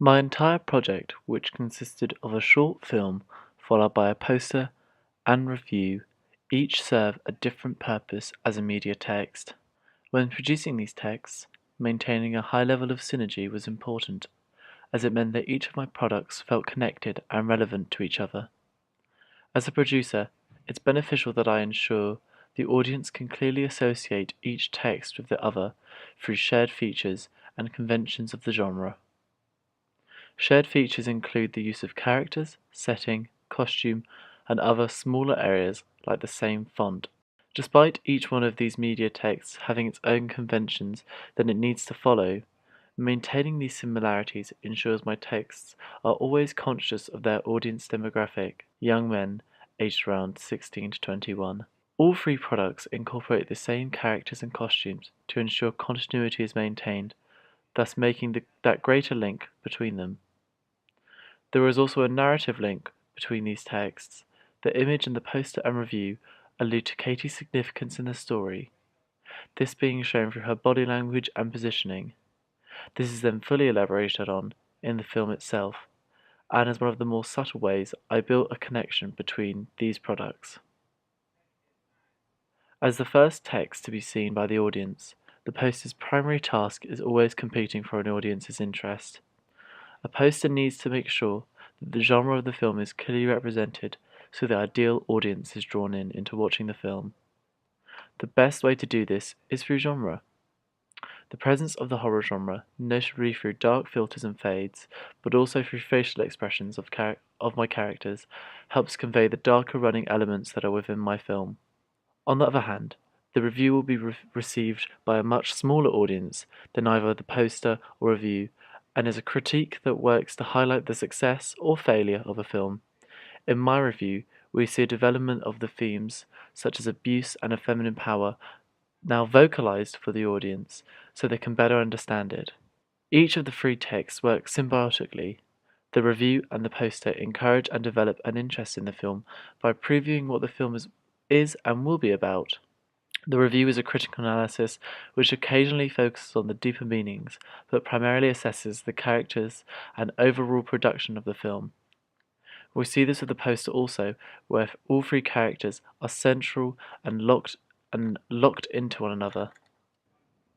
My entire project, which consisted of a short film followed by a poster and review, each serve a different purpose as a media text. When producing these texts, maintaining a high level of synergy was important, as it meant that each of my products felt connected and relevant to each other. As a producer, it's beneficial that I ensure the audience can clearly associate each text with the other through shared features and conventions of the genre. Shared features include the use of characters, setting, costume, and other smaller areas like the same font. Despite each one of these media texts having its own conventions that it needs to follow, maintaining these similarities ensures my texts are always conscious of their audience demographic, young men aged around 16 to 21. All three products incorporate the same characters and costumes to ensure continuity is maintained, thus making that greater link between them. There is also a narrative link between these texts. The image and the poster and review allude to Katie's significance in the story, this being shown through her body language and positioning. This is then fully elaborated on in the film itself, and as one of the more subtle ways I built a connection between these products. As the first text to be seen by the audience, the poster's primary task is always competing for an audience's interest. A poster needs to make sure that the genre of the film is clearly represented so the ideal audience is drawn into watching the film. The best way to do this is through genre. The presence of the horror genre, notably through dark filters and fades, but also through facial expressions of my characters, helps convey the darker running elements that are within my film. On the other hand, the review will be received by a much smaller audience than either the poster or review, and is a critique that works to highlight the success or failure of a film. In my review, we see a development of the themes, such as abuse and feminine power, now vocalized for the audience so they can better understand it. Each of the three texts work symbiotically. The review and the poster encourage and develop an interest in the film by previewing what the film is and will be about. The review is a critical analysis which occasionally focuses on the deeper meanings, but primarily assesses the characters and overall production of the film. We see this with the poster also, where all three characters are central and locked into one another.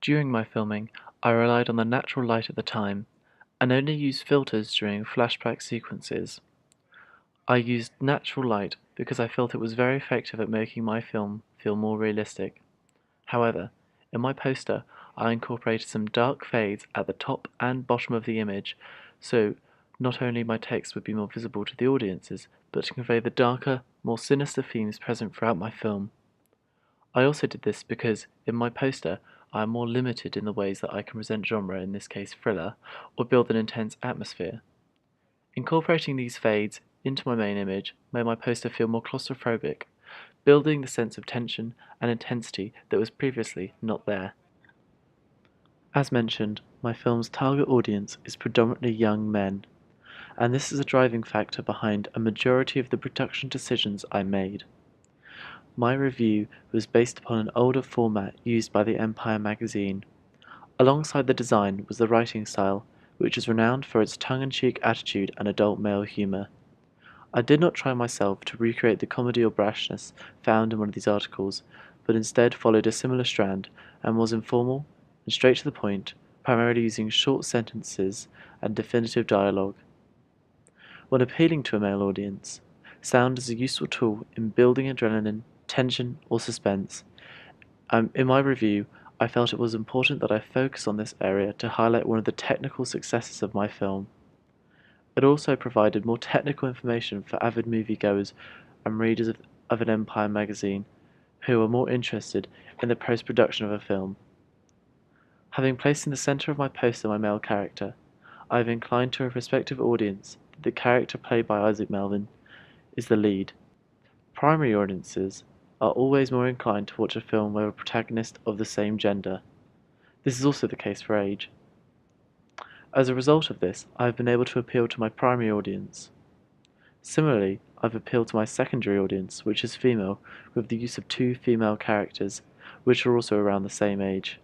During my filming, I relied on the natural light at the time, and only used filters during flashback sequences. I used natural light because I felt it was very effective at making my film feel more realistic. However, in my poster, I incorporated some dark fades at the top and bottom of the image, so not only my text would be more visible to the audiences, but to convey the darker, more sinister themes present throughout my film. I also did this because, in my poster, I am more limited in the ways that I can present genre, in this case thriller, or build an intense atmosphere. Incorporating these fades into my main image made my poster feel more claustrophobic, building the sense of tension and intensity that was previously not there. As mentioned, my film's target audience is predominantly young men, and this is a driving factor behind a majority of the production decisions I made. My review was based upon an older format used by the Empire magazine. Alongside the design was the writing style, which is renowned for its tongue-in-cheek attitude and adult male humor. I did not try myself to recreate the comedy or brashness found in one of these articles, but instead followed a similar strand and was informal and straight to the point, primarily using short sentences and definitive dialogue. When appealing to a male audience, sound is a useful tool in building adrenaline, tension, or suspense. In my review, I felt it was important that I focus on this area to highlight one of the technical successes of my film. It also provided more technical information for avid moviegoers and readers of an Empire magazine who are more interested in the post-production of a film. Having placed in the center of my poster my male character, I have inclined to a prospective audience that the character played by Isaac Melvin is the lead. Primary audiences are always more inclined to watch a film where a protagonist of the same gender. This is also the case for age. As a result of this, I have been able to appeal to my primary audience. Similarly, I've appealed to my secondary audience, which is female, with the use of two female characters, which are also around the same age.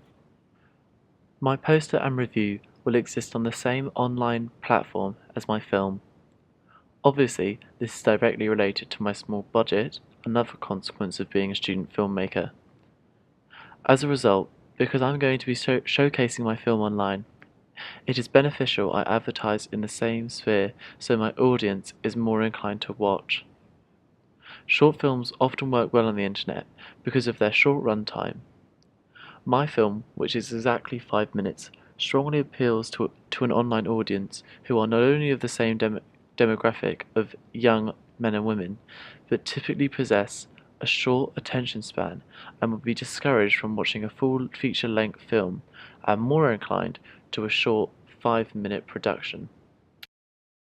My poster and review will exist on the same online platform as my film. Obviously, this is directly related to my small budget, another consequence of being a student filmmaker. As a result, because I'm going to be showcasing my film online, it is beneficial I advertise in the same sphere so my audience is more inclined to watch. Short films often work well on the internet because of their short runtime. My film, which is exactly 5 minutes, strongly appeals to an online audience who are not only of the same demographic of young men and women, but typically possess a short attention span and would be discouraged from watching a full feature-length film and more inclined to a short 5-minute production.